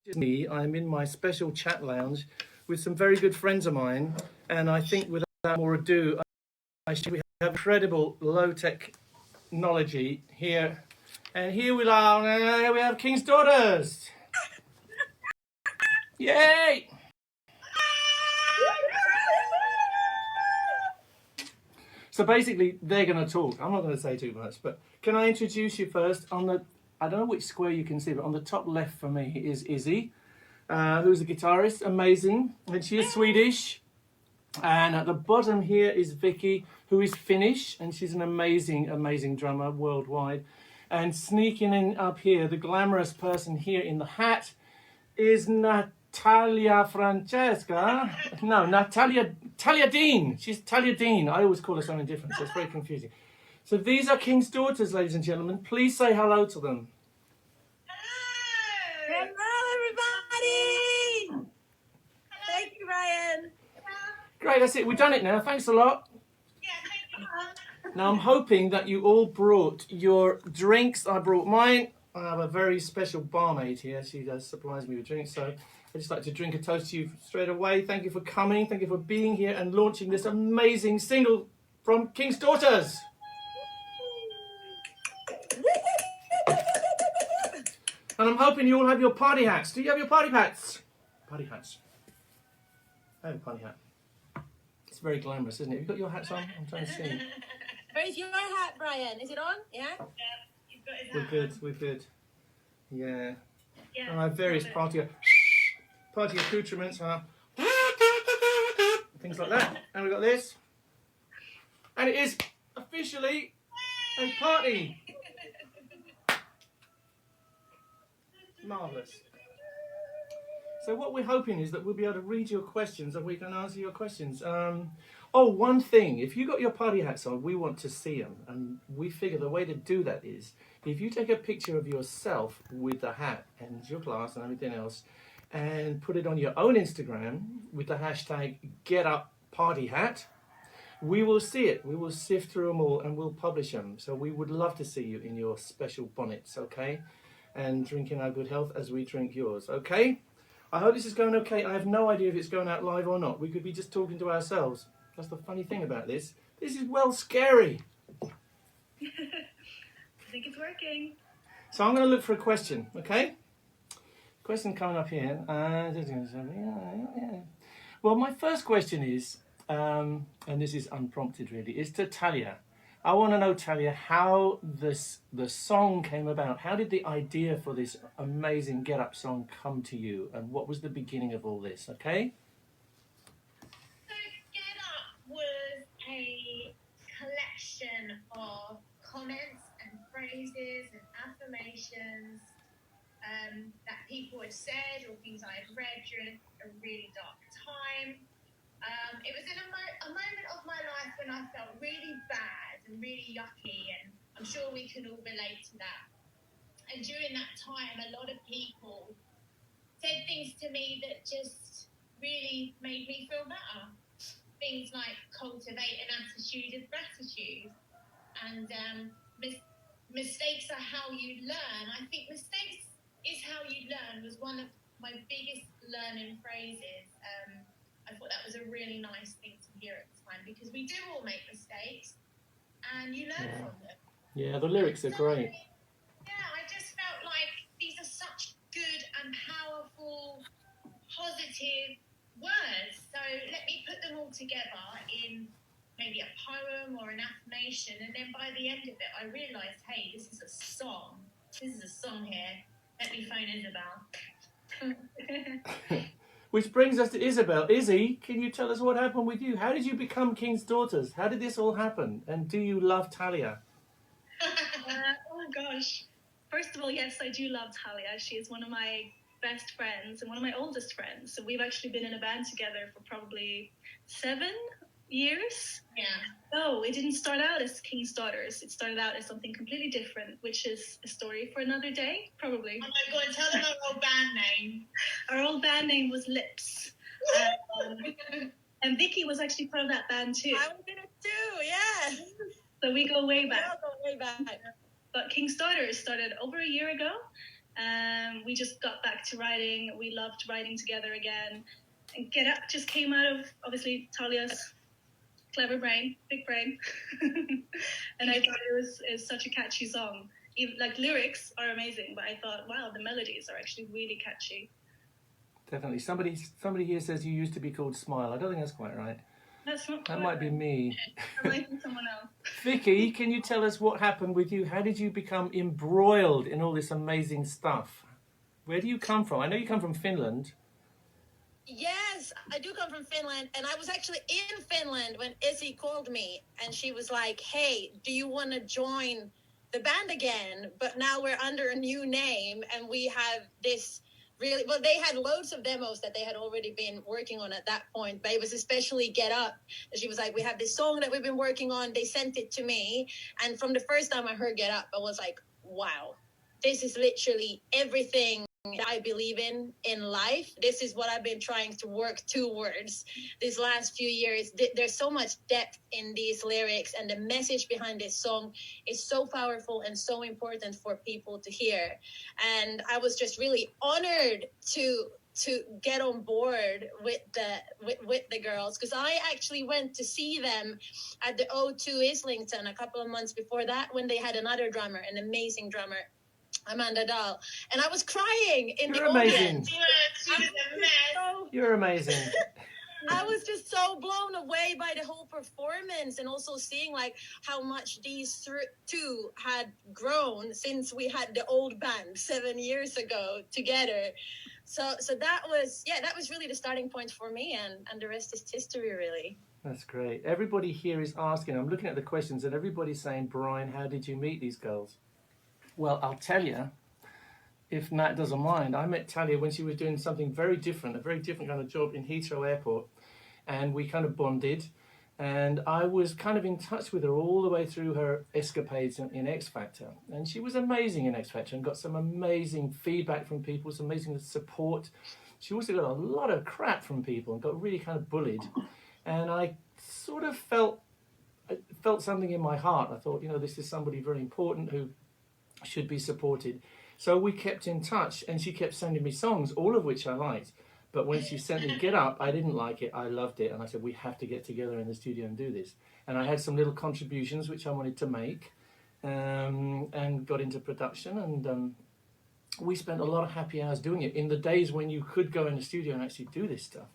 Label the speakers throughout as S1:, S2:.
S1: me, I'm in my special chat lounge with some very good friends of mine, and I think without more ado, we have incredible low-tech knowledge here. And here we are, we have King's Daughters. Yay! So basically, they're going to talk. I'm not going to say too much, but can I introduce you first? I don't know which square you can see, but on the top left for me is Izzy, who's a guitarist, amazing, and she is Swedish. And at the bottom here is Vicky, who is Finnish, and she's an amazing, amazing drummer worldwide. And sneaking in up here, the glamorous person here in the hat is Natalia Francesca. No, Talia Dean. She's Talia Dean. I always call her something different, so it's very confusing. So these are King's Daughters, ladies and gentlemen. Please say hello to them.
S2: Hello! Hello, everybody! Thank you, Ryan.
S1: Great, that's it. We've done it now. Thanks a lot.
S2: Yeah, thank you.
S1: Now, I'm hoping that you all brought your drinks. I brought mine. I have a very special barmaid here. She supplies me with drinks. So I'd just like to drink a toast to you straight away. Thank you for coming. Thank you for being here and launching this amazing single from King's Daughters. And I'm hoping you all have your party hats. Do you have your party hats? Party hats. I have a party hat. It's very glamorous, isn't it? Have you got your hats on? I'm trying to see.
S2: Where's your hat, Brian? Is it on? Yeah? Yeah, he's got his hat on.
S1: We're good. Yeah.
S2: Yeah.
S1: And I have various party accoutrements, things like that. And we've got this. And it is officially a party. Marvellous. So what we're hoping is that we'll be able to read your questions and we can answer your questions. One thing, if you got your party hats on, we want to see them. And we figure the way to do that is, if you take a picture of yourself with the hat and your glass and everything else, and put it on your own Instagram with the hashtag #GetUpPartyHat, we will see it. We will sift through them all and we'll publish them. So we would love to see you in your special bonnets, okay? And drinking our good health as we drink yours, okay? I hope this is going okay. I have no idea if it's going out live or not. We could be just talking to ourselves. That's the funny thing about this. This is well scary.
S2: I think it's working.
S1: So I'm going to look for a question, okay? Question coming up here. Well, my first question is, and this is unprompted really, is to Talia. I want to know, Talia, how the song came about. How did the idea for this amazing Get Up song come to you? And what was the beginning of all this, okay?
S3: So Get Up was a collection of comments and phrases and affirmations that people had said or things I had read during a really dark time. It was in a moment of my life when I felt really bad and really yucky, and I'm sure we can all relate to that. And during that time, a lot of people said things to me that just really made me feel better. Things like cultivate an attitude of gratitude, and mistakes are how you learn. I think mistakes is how you learn was one of my biggest learning phrases. I thought that was a really nice thing to hear at the time, because we do all make mistakes and you learn from them.
S1: Yeah, the lyrics are great.
S3: Yeah, I just felt like these are such good and powerful, positive words. So let me put them all together in maybe a poem or an affirmation. And then by the end of it, I realised, hey, this is a song. This is a song here. Let me phone Isabel.
S1: Which brings us to Isabel. Izzy, can you tell us what happened with you? How did you become King's Daughters? How did this all happen? And do you love Talia?
S4: Oh gosh. First of all, yes, I do love Talia. She is one of my best friends and one of my oldest friends. So we've actually been in a band together for probably 7 years.
S3: Yeah.
S4: No, it didn't start out as King's Daughters. It started out as something completely different, which is a story for another day, probably.
S3: Oh my God, tell them our old band name.
S4: Our old band name was Lips. And Vicky was actually part of that band too.
S2: I was in it too, yeah.
S4: So we go way back.
S2: We all go way back.
S4: But King's Daughters started over a year ago. We just got back to writing. We loved writing together again. And Get Up just came out of, obviously, Talia's clever brain, big brain. And I thought it's such a catchy song. Even, like, lyrics are amazing, but I thought, wow, the melodies are actually really catchy.
S1: Definitely. Somebody here says you used to be called Smile. I don't think that's quite right.
S4: That's not
S1: That
S4: quite
S1: might be
S4: right.
S1: me.
S4: That might be someone else.
S1: Vicky, can you tell us what happened with you? How did you become embroiled in all this amazing stuff? Where do you come from? I know you come from Finland.
S2: Yes, I do come from Finland, and I was actually in Finland when Izzy called me, and she was like, "Hey, do you want to join the band again? But now we're under a new name, and we have this really well." They had loads of demos that they had already been working on at that point, but it was especially Get Up. And she was like, "We have this song that we've been working on." They sent it to me, and from the first time I heard Get Up, I was like, "Wow, this is literally everything that I believe in life. This is what I've been trying to work towards these last few years." There's so much depth in these lyrics, and the message behind this song is so powerful and so important for people to hear. And I was just really honored to get on board with the girls, because I actually went to see them at the O2 Islington a couple of months before that, when they had another drummer, an amazing drummer, Amanda Dahl, and I was crying in
S1: You're
S2: the
S1: amazing.
S2: audience.
S3: She was a mess.
S1: You're amazing.
S2: I was just so blown away by the whole performance, and also seeing like how much these two had grown since we had the old band 7 years ago together. So that was really the starting point for me, and the rest is history, really.
S1: That's great. Everybody here is asking, I'm looking at the questions, and everybody's saying, Brian, how did you meet these girls? Well, I'll tell you, if Nat doesn't mind, I met Talia when she was doing something very different, a very different kind of job in Heathrow Airport, and we kind of bonded, and I was kind of in touch with her all the way through her escapades in X Factor, and she was amazing in X Factor and got some amazing feedback from people, some amazing support. She also got a lot of crap from people and got really kind of bullied, and I sort of felt something in my heart. I thought, this is somebody very important who should be supported. So we kept in touch, and she kept sending me songs, all of which I liked. But when she sent me Get Up, I didn't like it. I loved it. And I said, we have to get together in the studio and do this. And I had some little contributions which I wanted to make, and got into production. And we spent a lot of happy hours doing it in the days when you could go in the studio and actually do this stuff.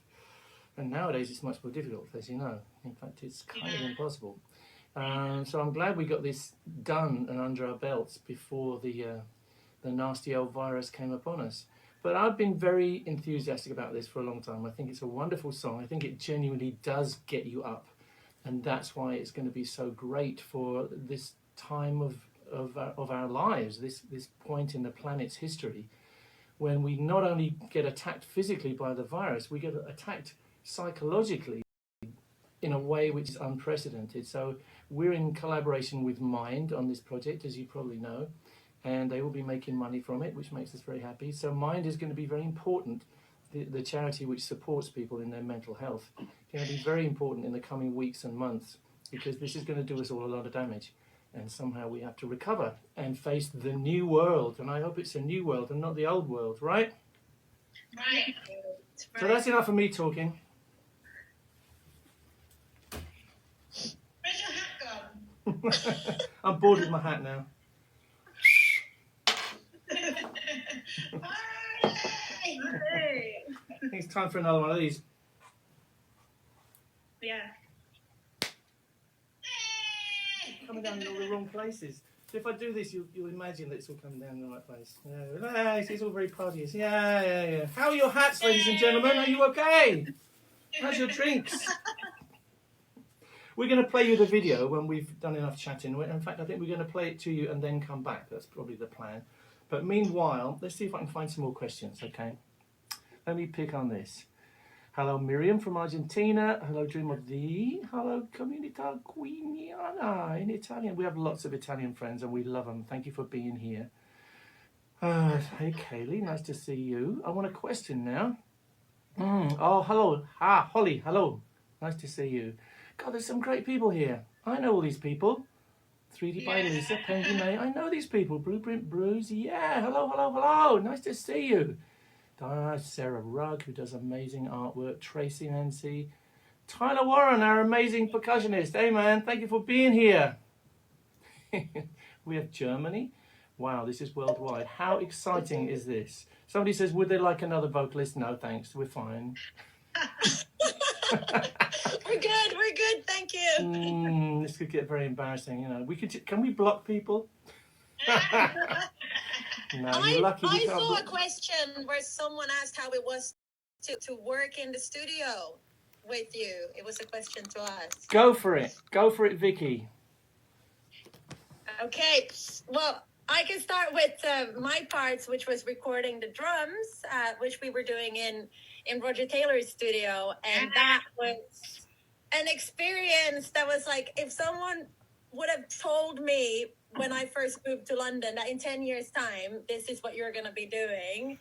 S1: And nowadays it's much more difficult, as you know. In fact, it's kind of impossible. So I'm glad we got this done and under our belts before the nasty old virus came upon us. But I've been very enthusiastic about this for a long time. I think it's a wonderful song. I think it genuinely does get you up. And that's why it's going to be so great for this time of our lives, this point in the planet's history, when we not only get attacked physically by the virus, we get attacked psychologically in a way which is unprecedented. So we're in collaboration with Mind on this project, as you probably know, and they will be making money from it, which makes us very happy. So Mind is going to be very important, the charity which supports people in their mental health, going to be very important in the coming weeks and months, because this is going to do us all a lot of damage, and somehow we have to recover and face the new world. And I hope it's a new world and not the old world, right?
S3: Right.
S1: So that's enough of me talking.
S3: Where's your hat gone?
S1: I'm bored with my hat now.
S4: Hey.
S1: I think it's time for another one of these.
S4: Yeah.
S1: Coming down in all the wrong places. So if I do this, you'll imagine that it's all coming down in the right place. Yeah, it's all very partyist. Yeah. How are your hats, ladies and gentlemen? Are you okay? How's your drinks? We're going to play you the video when we've done enough chatting. In fact, I think we're going to play it to you and then come back. That's probably the plan. But meanwhile, let's see if I can find some more questions, okay? Let me pick on this. Hello, Miriam from Argentina. Hello, Dream of Thee. Hello, Comunità Guineana in Italian. We have lots of Italian friends and we love them. Thank you for being here. Hey, Kaylee, nice to see you. I want a question now. Oh, hello. Holly, hello. Nice to see you. God, there's some great people here. I know all these people. 3D by
S3: Yeah.
S1: Lisa, Pendy May. I know these people. Blueprint Bruce. Yeah. Hello, hello, hello. Nice to see you. Sarah Rugg, who does amazing artwork. Tracy Nancy. Tyler Warren, our amazing percussionist. Hey, man. Thank you for being here. We have Germany. Wow, this is worldwide. How exciting is this? Somebody says, would they like another vocalist? No, thanks. We're fine.
S2: We're good, thank you.
S1: This could get very embarrassing. You know, we could. Can we block people? No, you're lucky.
S2: I saw a question where someone asked how it was to work in the studio with you. It was a question to us.
S1: Go for it. Go for it, Vicky.
S2: Okay, well, I can start with my parts, which was recording the drums, which we were doing in Roger Taylor's studio, and that was an experience that was like, if someone would have told me when I first moved to London that in 10 years' time, this is what you're going to be doing,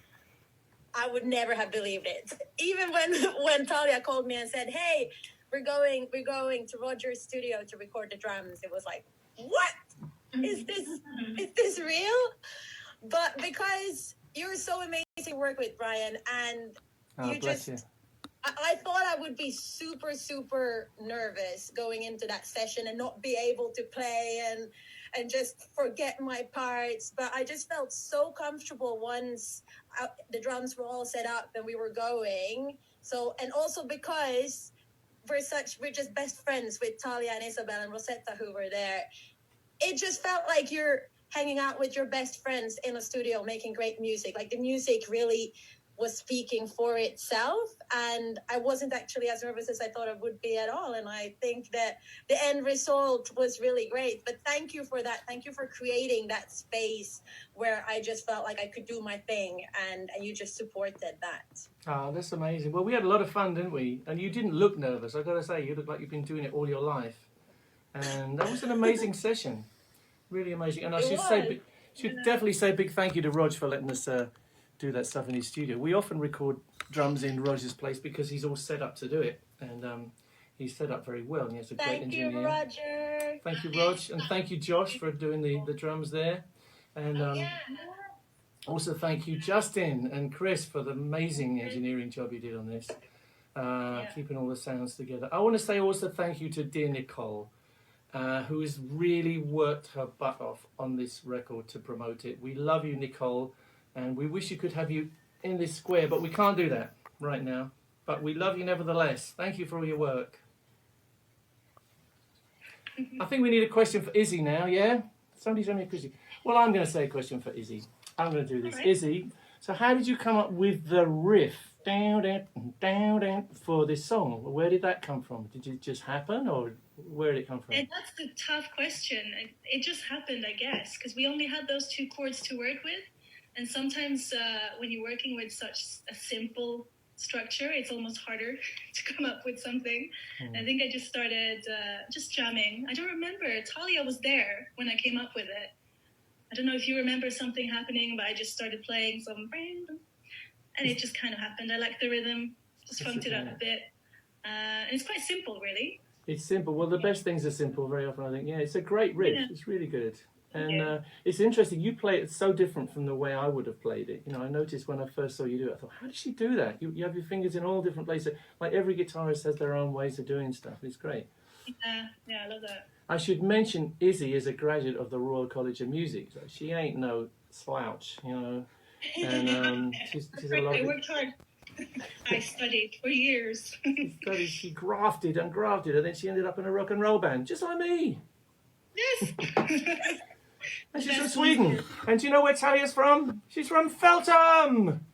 S2: I would never have believed it. Even when Talia called me and said, hey, we're going to Roger's studio to record the drums, it was like, what? Is this real? But because you're so amazing to work with, Brian, and I thought I would be super, super nervous going into that session and not be able to play and just forget my parts. But I just felt so comfortable once the drums were all set up and we were going. So, and also because we're just best friends with Talia and Isabel and Rosetta who were there. It just felt like you're hanging out with your best friends in a studio making great music. Like the music really was speaking for itself, and I wasn't actually as nervous as I thought I would be at all. And I think that the end result was really great. But thank you for that. Thank you for creating that space where I just felt like I could do my thing, and you just supported that.
S1: Oh, that's amazing. Well, we had a lot of fun, didn't we? And you didn't look nervous. I've got to say, you look like you've been doing it all your life. And that was an amazing session. Really amazing. And I should definitely say a big thank you to Rog for letting us do that stuff in his studio. We often record drums in Roger's place because he's all set up to do it. And he's set up very well. And he has a great engineer.
S2: Thank you, Roger.
S1: Thank you, Rog. And thank you, Josh, for doing the drums there. And also thank you, Justin and Chris, for the amazing engineering job you did on this. Keeping all the sounds together. I want to say also thank you to dear Nicole, who has really worked her butt off on this record to promote it. We love you, Nicole, and we wish you could have you in this square, but we can't do that right now. But we love you nevertheless. Thank you for all your work. I think we need a question for Izzy now, yeah? Somebody send me a question. Well, I'm going to say a question for Izzy. I'm going to do this. Right. Izzy, so how did you come up with the riff for this song? Where did that come from? Did it just happen, or where did it come from?
S4: And that's the tough question. It just happened, I guess, because we only had those two chords to work with. And sometimes when you're working with such a simple structure, it's almost harder to come up with something. I think I just started just jamming. I don't remember. Talia was there when I came up with it. I don't know if you remember something happening, but I just started playing some random, and it just kind of happened. I liked the rhythm, just funked it up a bit. And it's quite simple, really.
S1: It's simple. Well, the best things are simple very often, I think. Yeah, it's a great riff. Yeah. It's really good. And it's interesting. You play it so different from the way I would have played it. You know, I noticed when I first saw you do it, I thought, how does she do that? You have your fingers in all different places. Like every guitarist has their own ways of doing stuff. It's great.
S4: Yeah, I love that.
S1: I should mention Izzy is a graduate of the Royal College of Music. So she ain't no slouch, you know. And she's a lot.
S4: I worked hard. I studied for years.
S1: She grafted and grafted, and then she ended up in a rock and roll band, just like me.
S4: Yes.
S1: And she's from Sweden. And do you know where Talia's from? She's from Feltham!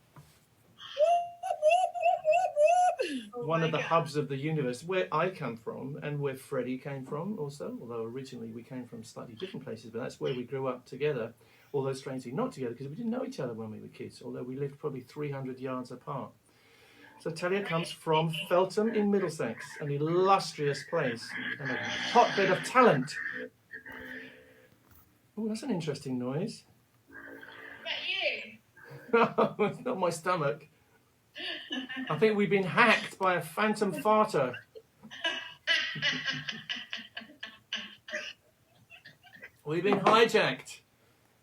S1: One of the hubs of the universe, where I come from and where Freddie came from also, although originally we came from slightly different places, but that's where we grew up together, although strangely not together because we didn't know each other when we were kids, although we lived probably 300 yards apart. So Talia comes from Feltham in Middlesex, an illustrious place and a hotbed of talent. Oh, that's an interesting noise.
S3: Is that you?
S1: No, it's not my stomach. I think we've been hacked by a phantom farter. We've been hijacked.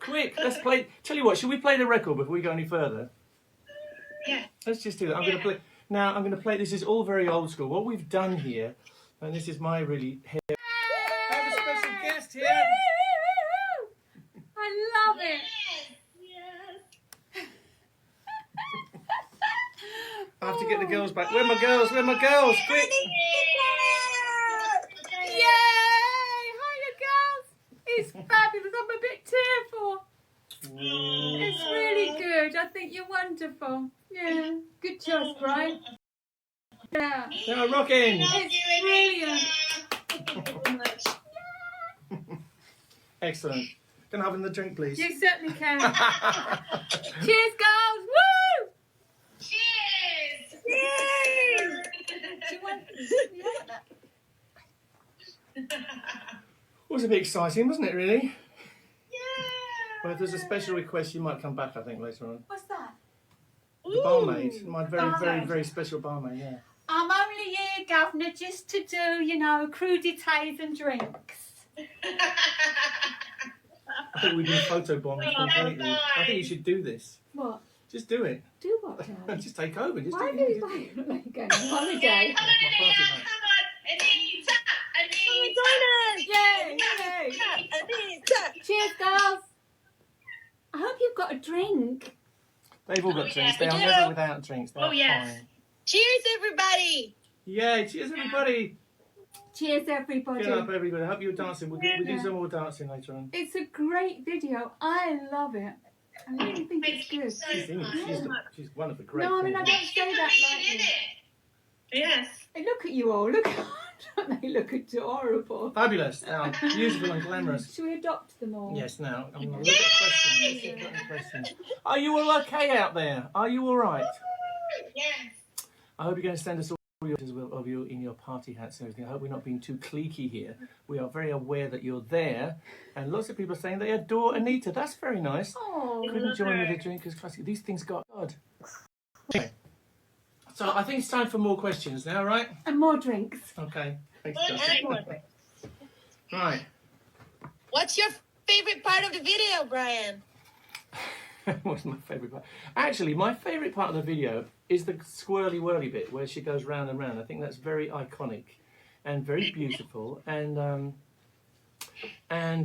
S1: Quick, let's play. Tell you what, should we play the record before we go any further?
S3: Yeah.
S1: Let's just do that. I'm going to play. Now, I'm going to play. This is all very old school. What we've done here, and this is my really. I have a special guest here.
S5: I love it.
S3: Yes.
S1: I have to get the girls back. Where are my girls? Where are my girls? Quick!
S5: Yay! Hiya, girls. It's fabulous. I'm a bit tearful. It's really good. I think you're wonderful. Yeah. Good choice, Brian. Yeah.
S1: Now, rocking.
S5: It's brilliant.
S1: Excellent. Can I have another drink, please?
S5: You certainly can. Cheers, girls. Woo!
S3: Cheers!
S5: Do you want that?
S1: It was a bit exciting, wasn't it, really?
S3: Yeah.
S1: Well, if there's a special request, you might come back, I think, later on.
S5: What's that?
S1: The barmaid. My very, very,
S5: Barmaid.
S1: very special barmaid, yeah.
S5: I'm only here, Governor, just to do, crudités and drinks.
S1: I think we've been photobombed completely. I think you should do this.
S5: What?
S1: Just do it.
S5: Do what, Dad?
S1: Just take over. Just
S5: Why
S1: do
S5: are
S1: it.
S5: you going on holiday?
S3: Come on, Anita, come on. Anita,
S5: Yay! Cheers, girls. I hope you've got a drink.
S1: They've all got
S3: Oh,
S1: drinks.
S3: yeah,
S1: They
S3: we
S1: are
S3: do.
S1: never without drinks. They
S3: Oh,
S1: are
S3: yes.
S1: fine.
S2: Cheers, everybody!
S1: Yay! Cheers, everybody.
S5: Cheers, everybody.
S1: Get up, everybody. I hope you're dancing. We'll do some more dancing later on.
S5: It's a great video. I love it. I really think
S3: Thank
S5: it's
S3: you
S5: good.
S3: so
S1: She's
S3: much.
S1: She's one of the great
S5: No, I mean, I
S1: things.
S5: don't say that
S3: You
S5: like
S3: did
S5: this.
S3: it. Yes.
S5: Hey, look at you all. Look, don't they look adorable?
S1: Fabulous. Now, beautiful and glamorous.
S5: Should we adopt them all?
S1: Yes, now, I'm going to look at questions. Let's see if we've got any questions. Are you all okay out there? Are you all right?
S3: Yes.
S1: I hope you're going to send us all of you in your party hats and everything. I hope we're not being too cliquey here. We are very aware that you're there, and lots of people are saying they adore Anita. That's very nice.
S5: Oh,
S1: Couldn't join with a drink because classic. These things got God. Okay. So I think it's time for more questions now, right?
S5: and more drinks.
S1: Okay. Thanks,
S2: And
S1: Justin.
S2: more.
S1: Right.
S2: What's your favorite part of the video, Brian?
S1: What's my favourite part? Actually, my favourite part of the video is the swirly whirly bit where she goes round and round. I think that's very iconic and very beautiful and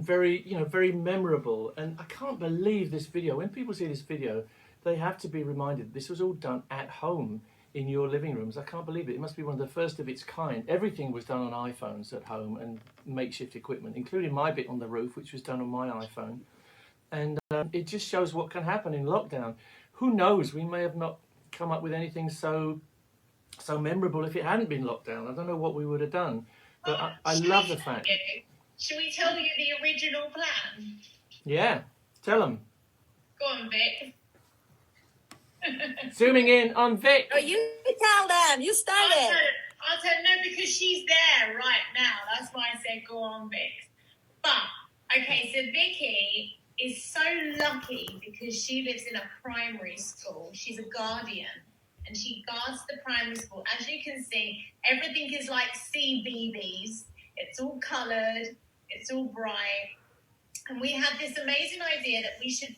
S1: very, very memorable. And I can't believe this video. When people see this video, they have to be reminded this was all done at home in your living rooms. I can't believe it. It must be one of the first of its kind. Everything was done on iPhones at home and makeshift equipment, including my bit on the roof, which was done on my iPhone. And it just shows what can happen in lockdown. Who knows? We may have not come up with anything so memorable if it hadn't been lockdown. I don't know what we would have done. But I love the fact.
S3: Should we tell you the original plan?
S1: Yeah, tell them.
S3: Go on, Vic.
S1: Zooming in on Vic.
S2: Oh, you tell them. You started.
S3: I'll tell no, because she's there right now. That's why I said go on, Vic. But, okay, so Vicky is so lucky because she lives in a primary school. She's a guardian and she guards the primary school. As you can see, everything is like CBeebies. It's all coloured, it's all bright. And we had this amazing idea that we should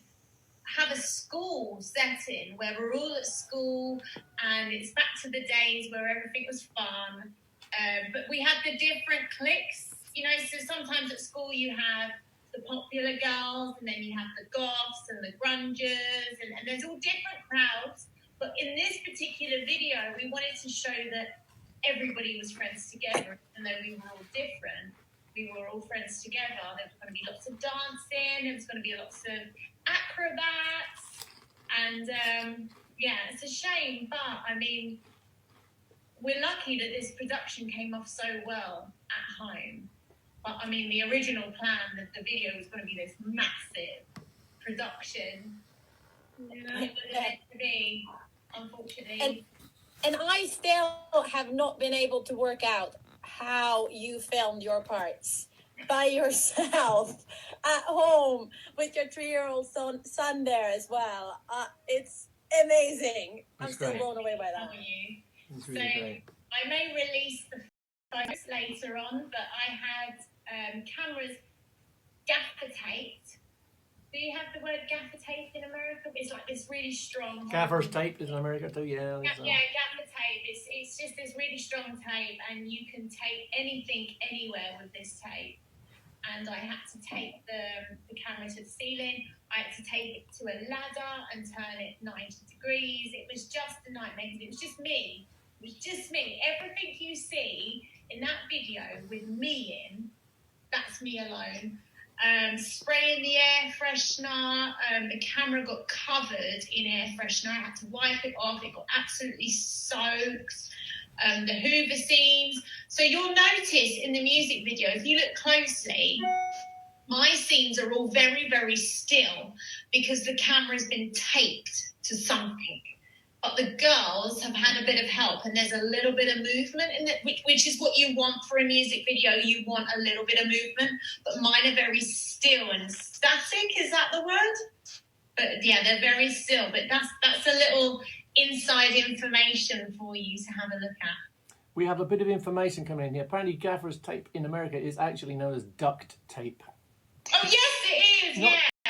S3: have a school setting where we're all at school and it's back to the days where everything was fun. But we had the different cliques, so sometimes at school you have the popular girls and then you have the goths and the grungers and there's all different crowds. But in this particular video, we wanted to show that everybody was friends together, even though we were all different. We were all friends together. There was going to be lots of dancing. There was going to be lots of acrobats. And, it's a shame. But, we're lucky that this production came off so well at home. But, the original plan that the video was going to be this massive production. It wasn't meant to be, unfortunately.
S2: And I still have not been able to work out how you filmed your parts by yourself at home with your 3-year-old son there as well. It's amazing. I'm
S1: It's
S2: still
S1: great.
S2: blown away by that.
S3: Tell you.
S1: It's really great.
S3: I may release the photos later on, but I had cameras gaffer taped. Do you have the word gaffer tape in America? It's like this really strong.
S1: Gaffer's tape is in America too, yeah.
S3: Yeah, gaffer tape. It's just this really strong tape, and you can tape anything anywhere with this tape. And I had to tape the camera to the ceiling. I had to tape it to a ladder and turn it 90 degrees. It was just a nightmare because it was just me. It was just me. Everything you see in that video with me in, that's me alone. Spraying the air freshener. The camera got covered in air freshener. I had to wipe it off. It got absolutely soaked. The Hoover scenes. So you'll notice in the music video, if you look closely, my scenes are all very, very still because the camera's been taped to something. But the girls have had a bit of help, and there's a little bit of movement in it, which is what you want for a music video. You want a little bit of movement, but mine are very still and static. Is that the word? But yeah, they're very still. But that's a little inside information for you to have a look at.
S1: We have a bit of information coming in here. Apparently, gaffer's tape in America is actually known as duct tape.
S3: Oh yes, it is.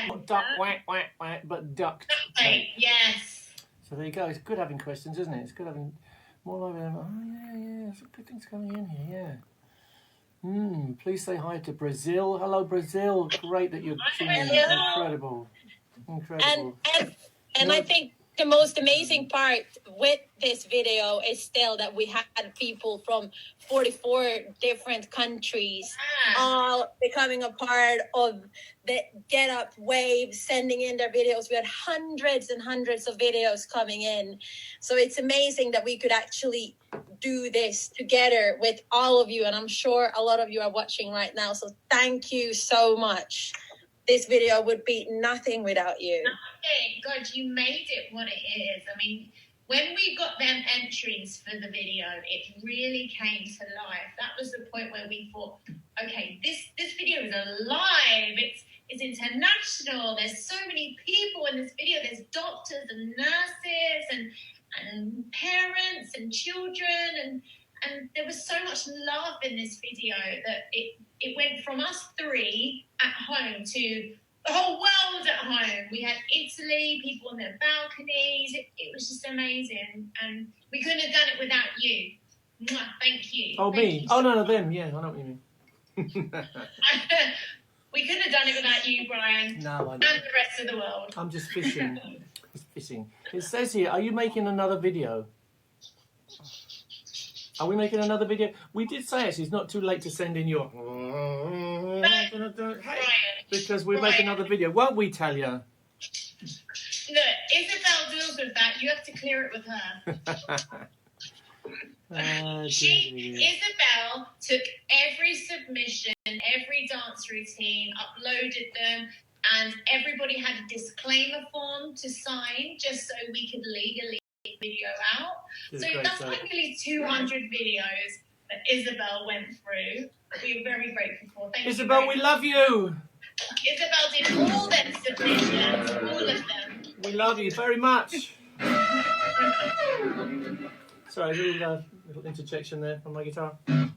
S1: Not duct whack whack whack, but duct tape.
S3: Yes.
S1: So there you go. It's good having questions, isn't it? It's good having more like them. Oh yeah. Some good things coming in here. Yeah. Please say hi to Brazil. Hello, Brazil. Great that you're tuning in. Incredible.
S2: And I think the most amazing part with this video is still that we had people from 44 different countries all becoming a part of the Get Up wave, sending in their videos. We had hundreds and hundreds of videos coming in. So it's amazing that we could actually do this together with all of you. And I'm sure a lot of you are watching right now. So thank you so much. This video would be nothing without you.
S3: Nothing. God, you made it what it is. I mean, when we got them entries for the video, it really came to life. That was the point where we thought, okay, this video is alive. It's international. There's so many people in this video. There's doctors and nurses and parents and children, and there was so much love in this video that it went from us three at home to the whole world at home. We had Italy, people on their balconies. It was just amazing. And we couldn't have done it without you. Mwah, thank you.
S1: Oh,
S3: thank
S1: me?
S3: You
S1: Oh, no, them. Yeah, I know what you mean.
S3: We couldn't have done it without you, Brian.
S1: No, I know.
S3: And the rest of the world.
S1: I'm just fishing. It says here, are you making another video? Are we making another video? We did say actually it's not too late to send in your... Because we make another video, won't we, Talia?
S3: Look, Isabel deals with that. You have to clear it with her. Isabel took every submission, every dance routine, uploaded them, and everybody had a disclaimer form to sign just so we could legally get the video out. So that's like nearly 200 videos that Isabel went through. We are very grateful for. Thank
S1: Isabel,
S3: you.
S1: we love you.
S3: Isabel did all them submissions, all of them.
S1: We love you very much. Sorry, a little interjection there from my guitar.
S3: Have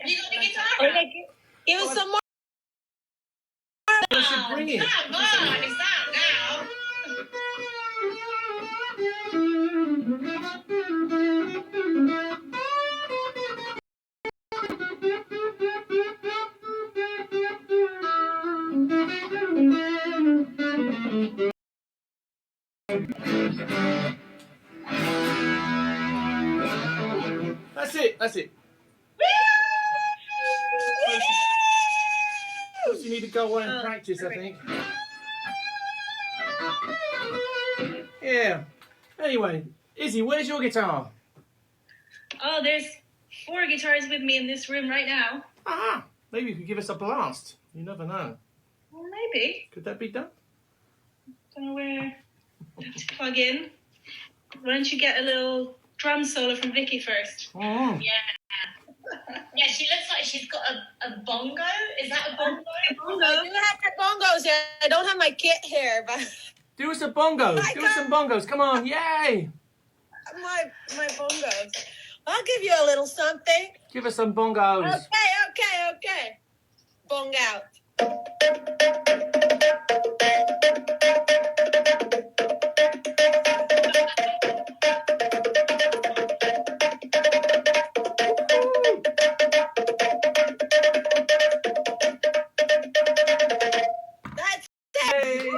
S3: you got the guitar?
S2: Okay, give us some more.
S1: I should bring it.
S3: Come on, it's out now.
S1: That's it. First you need to go away and practice, I think. Yeah. Anyway, Izzy, where's your guitar?
S4: Oh, there's 4 guitars with me in this room right now.
S1: Ah, maybe you could give us a blast. You never know.
S4: Well, maybe.
S1: Could that be done?
S4: Don't know where to plug in. Why don't you get a little drum solo from Vicky first?
S1: Oh.
S3: Yeah. Yeah, she looks like she's got a bongo. Is that a bongo?
S2: I do have the bongos. Yeah, I don't have my kit here, but
S1: Do us a bongo. Do us some bongos. Come on, yay!
S2: my bongos. I'll give you a little something.
S1: Give us some bongos.
S2: Okay. bong out. That's
S1: Hey.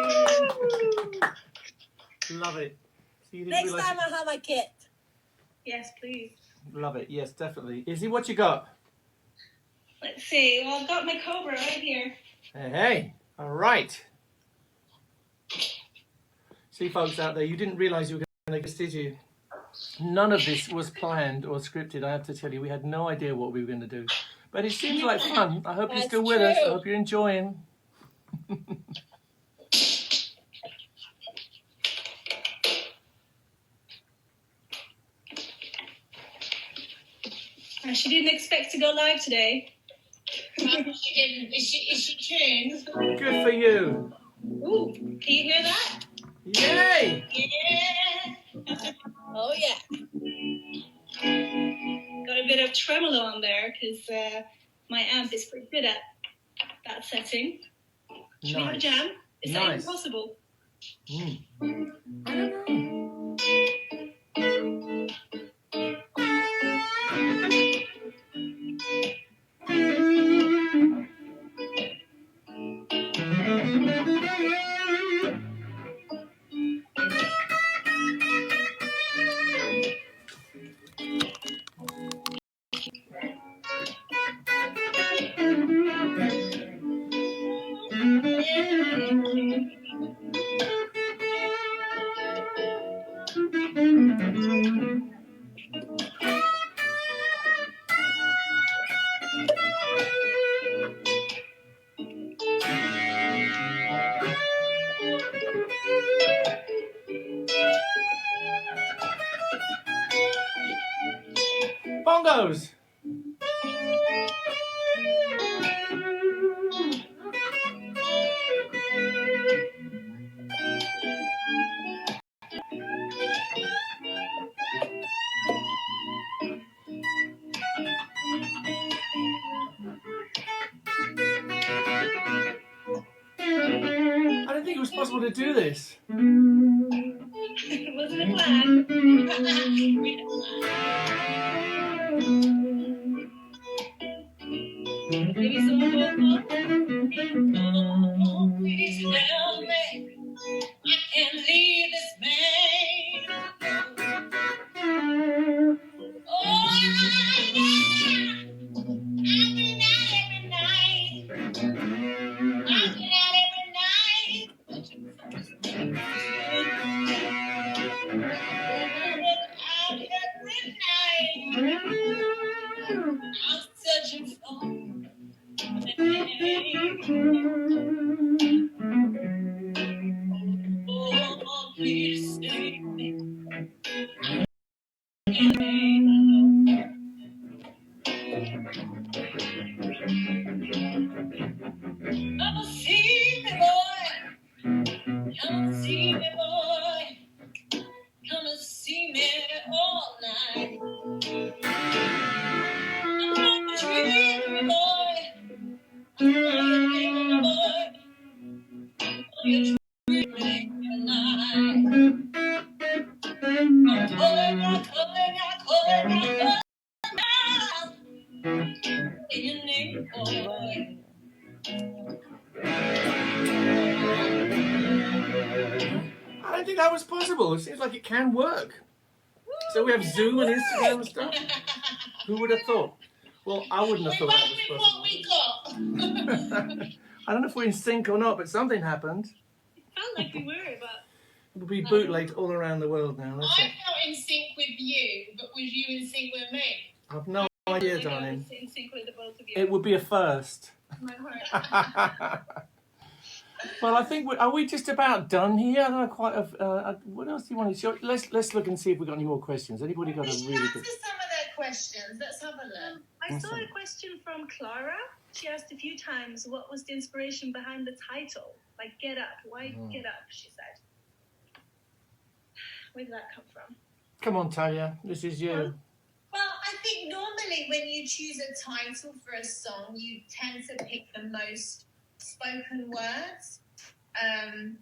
S1: Love it. So you didn't
S2: next
S1: realise
S2: time I'll have a kit.
S4: Yes, please.
S1: Love it. Yes, definitely. Izzy, what you got?
S4: Let's see. Well, I've got my cobra right here.
S1: Hey, hey. All right. See, folks out there, you didn't realise you were going to guess, did you? None of this was planned or scripted, I have to tell you. We had no idea what we were going to do. But it seems like fun. I hope you're
S2: That's
S1: still with us. I
S2: true.
S1: hope you're enjoying.
S4: She didn't expect to go live today.
S3: She didn't. Is she tuned?
S1: Good for you.
S4: Ooh, can you hear that?
S1: Yay!
S3: Yeah.
S2: Oh yeah.
S4: Got a bit of tremolo on there because my amp is pretty good at that setting. Should we have a
S1: Nice.
S4: jam? Is that even
S1: Nice.
S4: possible?
S1: I don't know. Bongos! I didn't think it was possible to do this.
S4: Wasn't a plan. Maybe some more.
S3: Oh, please help me. I can't leave this man. Oh, yeah. I've been out every night. I've been out every night. Out every night. I'm searching for the name. Oh, please save me. Come see me, boy. Come see me, boy. Come and see me all night. I'm trying to dream me, boy. I'm dreaming, boy. I'm dreaming tonight. I'm calling out, calling out, calling out, calling out. In your name, boy.
S1: I don't think that was possible. It seems like it can work. So we have Zoom and Instagram and stuff. Who would have thought? Well, I wouldn't have
S3: We
S1: thought
S3: went
S1: that
S3: with
S1: was
S3: what we got.
S1: possible. I don't know if we're in sync or not, but something happened.
S4: Felt like we were, but
S1: We'll be bootlegged all around the world now. That's
S3: I
S1: it.
S3: felt in sync with you, but was you in sync with me?
S1: I've no idea,
S4: I
S1: darling.
S4: was in sync with the both of you.
S1: It would be a first.
S4: My heart.
S1: Well, I think are we just about done here? I don't know quite. What else do you want to show? Let's look and see if we got any more questions. Anybody got
S3: We
S1: a
S3: should
S1: really
S3: answer
S1: good?
S3: some of their questions. Let's have a look.
S4: I saw
S1: Awesome.
S4: a question from Clara. She asked a few times, what was the inspiration behind the title? Like, Get Up. Why Get Up, she said. Where did that come from?
S1: Come on, Talia. This is you.
S3: Well, I think normally normally when you choose a title for a song, you tend to pick the most spoken words. And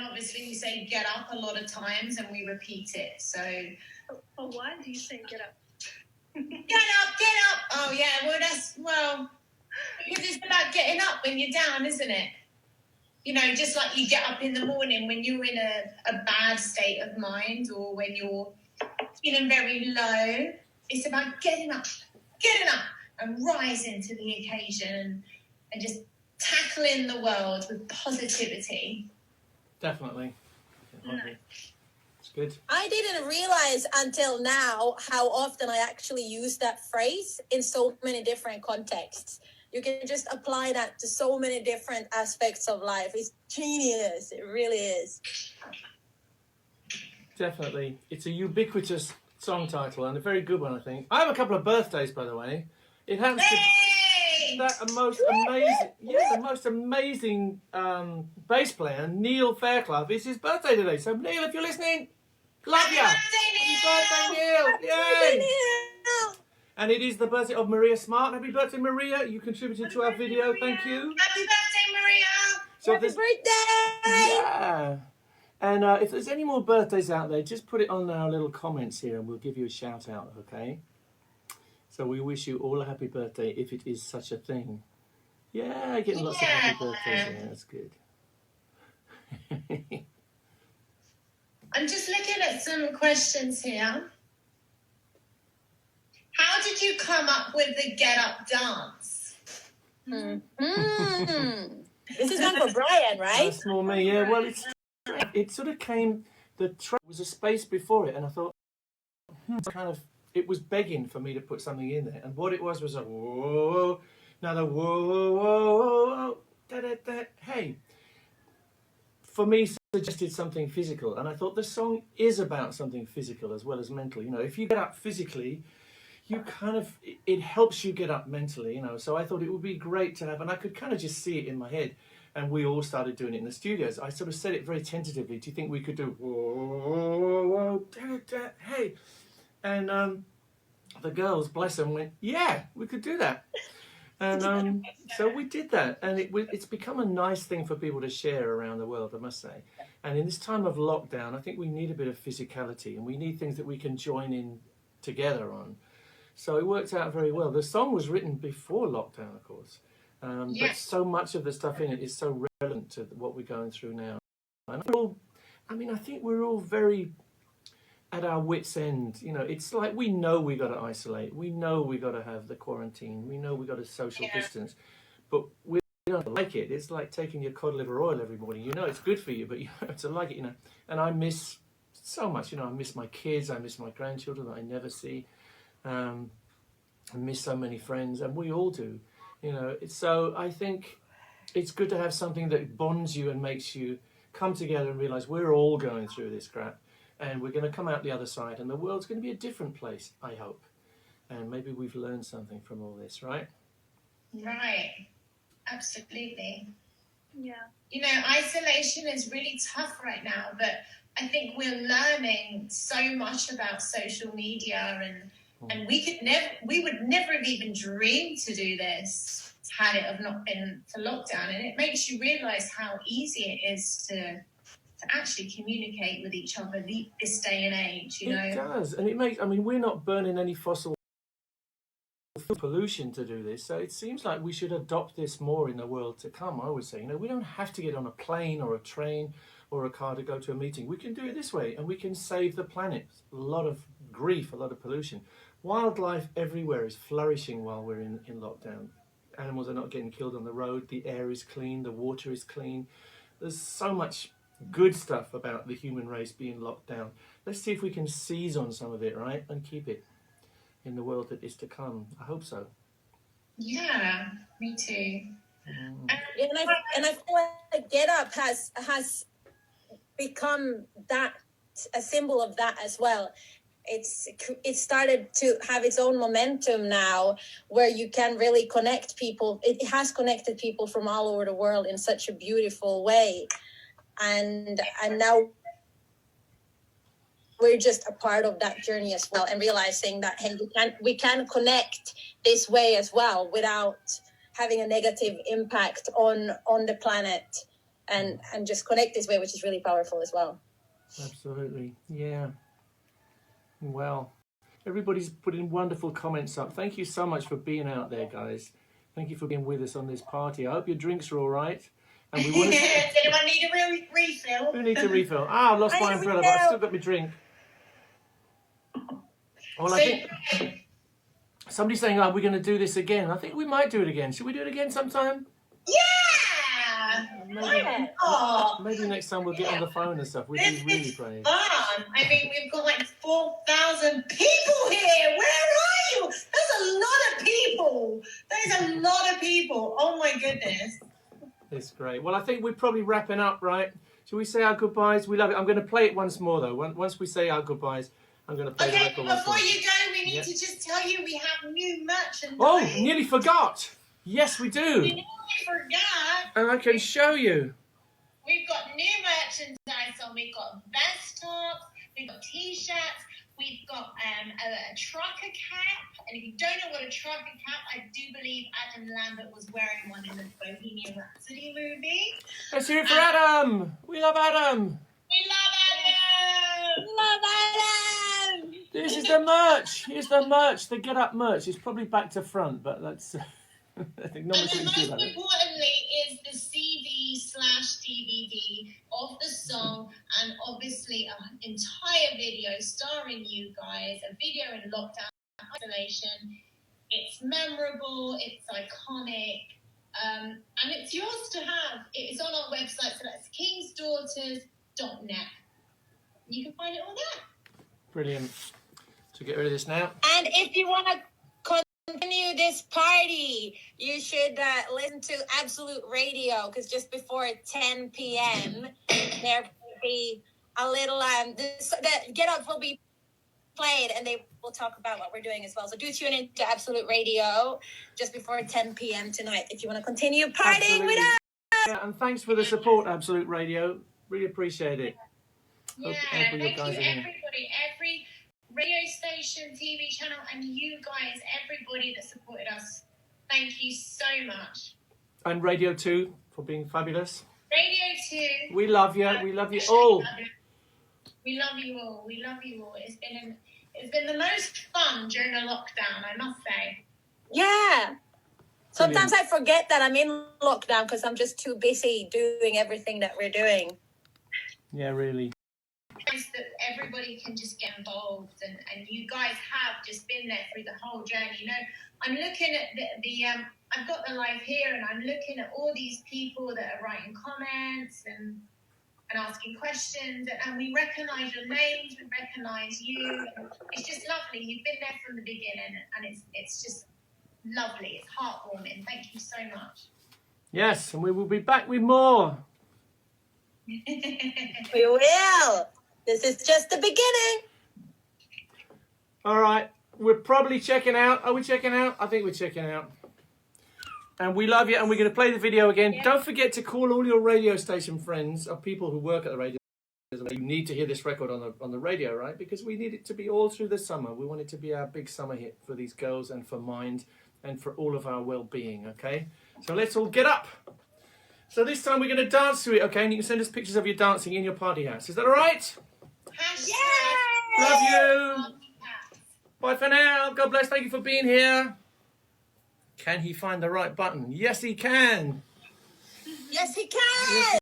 S3: obviously we say get up a lot of times and we repeat it. So
S4: For why do you say get up?
S3: get up, get up. Oh yeah, because it's about getting up when you're down, isn't it? You know, just like you get up in the morning when you're in a bad state of mind or when you're feeling very low. It's about getting up and rising to the occasion and just tackling the world with positivity.
S1: Definitely.
S4: Nice.
S1: It's good.
S2: I didn't realize until now how often I actually use that phrase in so many different contexts. You can just apply that to so many different aspects of life. It's genius. It really is.
S1: Definitely. It's a ubiquitous song title and a very good one, I think. I have a couple of birthdays, by the way. It happens to
S3: Hey!
S1: the most amazing bass player, Neil Fairclough. It's his birthday today. So Neil, if you're listening, love
S3: Happy
S1: ya.
S3: birthday, Neil!
S1: Happy birthday, Neil! Yay! And it is the birthday of Maria Smart. Happy birthday, Maria. You contributed to our video. Thank you.
S3: Happy birthday, Maria!
S1: So
S2: Happy
S1: there's-
S2: birthday!
S1: Yeah. And if there's any more birthdays out there, just put it on our little comments here and we'll give you a shout out, okay? So we wish you all a happy birthday if it is such a thing. Yeah, getting lots of happy birthdays. Yeah, that's good.
S3: I'm just looking at some questions here. How did you come up with the get up dance?
S2: This is one for Brian, right?
S1: That's more me, yeah. Well, it sort of came, the track was a space before it, and I thought, it was begging for me to put something in there. And what it was a whoa, another whoa, whoa, whoa, whoa, da, da, da. Hey, for me, suggested something physical. And I thought the song is about something physical as well as mental. You know, if you get up physically, you it helps you get up mentally, you know. So I thought it would be great to have, and I could kind of just see it in my head. And we all started doing it in the studios. I sort of said it very tentatively. Do you think we could do whoa, whoa, whoa, da, da, hey? And the girls, bless them, went, yeah, we could do that. And so we did that. And it's become a nice thing for people to share around the world, I must say. And in this time of lockdown, I think we need a bit of physicality and we need things that we can join in together on. So it worked out very well. The song was written before lockdown, of course. But so much of the stuff in it is so relevant to what we're going through now. And I think we're all very at our wits' end. You know, it's like we know we got to isolate. We know we got to have the quarantine. We know we got to social distance. But we don't like it. It's like taking your cod liver oil every morning. You know it's good for you, but you have to like it, you know. And I miss so much. You know, I miss my kids. I miss my grandchildren that I never see. I miss so many friends, and we all do. You know, so I think it's good to have something that bonds you and makes you come together and realize we're all going through this crap and we're going to come out the other side and the world's going to be a different place, I hope. And maybe we've learned something from all this, right?
S3: Right. Absolutely.
S4: Yeah.
S3: You know, isolation is really tough right now, but I think we're learning so much about social media and we would never have even dreamed to do this had it have not been for lockdown. And it makes you realize how easy it is to actually communicate with each other this day and age, you know.
S1: It does, and it makes, we're not burning any fossil pollution to do this, so it seems like we should adopt this more in the world to come. I would say, you know, we don't have to get on a plane or a train or a car to go to a meeting. We can do it this way and we can save the planet. A lot of grief, a lot of pollution. Wildlife everywhere is flourishing while we're in lockdown. Animals are not getting killed on the road, the air is clean, the water is clean. There's so much good stuff about the human race being locked down. Let's see if we can seize on some of it, right, and keep it in the world that is to come. I hope so.
S3: Yeah, me too.
S2: And I feel like Get Up has become that a symbol of that as well. It started to have its own momentum now, where you can really connect people. It has connected people from all over the world in such a beautiful way, and now we're just a part of that journey as well, and realizing that, hey, we can connect this way as well without having a negative impact on the planet, and just connect this way, which is really powerful as well.
S1: Absolutely. Yeah. Well, everybody's putting wonderful comments up. Thank you so much for being out there, guys. Thank you for being with us on this party. I hope your drinks are all right. And we want to...
S3: Does anyone need a refill?
S1: Who needs a refill? Ah, I lost my umbrella, but I still got my drink. Well, I think somebody's saying, "Are we going to do this again?" I think we might do it again. Should we do it again sometime?
S3: Yeah!
S1: Maybe next time we'll get on the phone and stuff. We'd be really brave.
S3: Fun. I mean, we've got like 4,000 people here. Where are you? There's a lot of people. There's a lot of people. Oh my goodness.
S1: It's great. Well, I think we're probably wrapping up, right? Shall we say our goodbyes? We love it. I'm going to play it once more, though. Once we say our goodbyes, I'm going to play the
S3: Okay,
S1: record once more.
S3: before you go, we need to just tell you we have new merchandise.
S1: Oh, nearly forgot. Yes, we do.
S3: We nearly forgot.
S1: And I can show you.
S3: We've got new merchandise on. We've got vest tops, we've got t-shirts, we've got a trucker cap. And if you don't know what a trucker cap, I do believe Adam Lambert was wearing one in the Bohemian Rhapsody movie.
S1: Let's hear it for Adam. We love Adam.
S3: We love Adam!
S2: Love Adam!
S1: This is the merch. Here's the merch. The Get Up merch. It's probably back to front, but that's... I think not much we
S3: And
S1: can do
S3: most
S1: about it.
S3: importantly is the CD/DVD of the song, and obviously an entire video starring you guys, a video in lockdown isolation. It's memorable, it's iconic, and it's yours to have. It is on our website, so that's kingsdaughters.net. You can find it all there.
S1: Brilliant. So get rid of this now.
S2: And if you want to continue this party, you should listen to Absolute Radio, because just before 10 p.m. there will be a little the Get Up will be played, and they will talk about what we're doing as well. So do tune in to Absolute Radio just before 10 p.m. tonight if you want to continue partying with us.
S1: Yeah, and thanks for the support, Absolute Radio. Really appreciate it.
S3: Yeah,
S1: Hope
S3: thank you
S1: guys are here.
S3: everybody, every radio station, TV channel, and you guys, everybody that supported us. Thank you so much.
S1: And Radio 2 for being fabulous.
S3: Radio 2.
S1: We love you. We love you all.
S3: We love you all. We love you all. It's been the most fun during the lockdown, I must say.
S2: Yeah. Sometimes I forget that I'm in lockdown because I'm just too busy doing everything that we're doing.
S1: Yeah, really.
S3: Nice that everybody can just get involved, and you guys have just been there through the whole journey. You know, I'm looking at the I've got the live here, and I'm looking at all these people that are writing comments and asking questions, and we recognise your names, we recognise you. It's just lovely. You've been there from the beginning, and it's just lovely. It's heartwarming. Thank you so much.
S1: Yes, and we will be back with more.
S2: We will. This is just the beginning.
S1: All right. We're probably checking out. Are we checking out? I think we're checking out. And we love you, and we're going to play the video again. Yeah. Don't forget to call all your radio station friends or people who work at the radio. You need to hear this record on the radio, right? Because we need it to be all through the summer. We want it to be our big summer hit for these girls and for Mind and for all of our well-being, okay? So let's all get up. So this time we're going to dance to it, okay? And you can send us pictures of you dancing in your party hats. Is that all right?
S3: Yeah.
S1: Love you. Bye for now. God bless. Thank you for being here. Can he find the right button? Yes, he can.
S2: Yes, he can.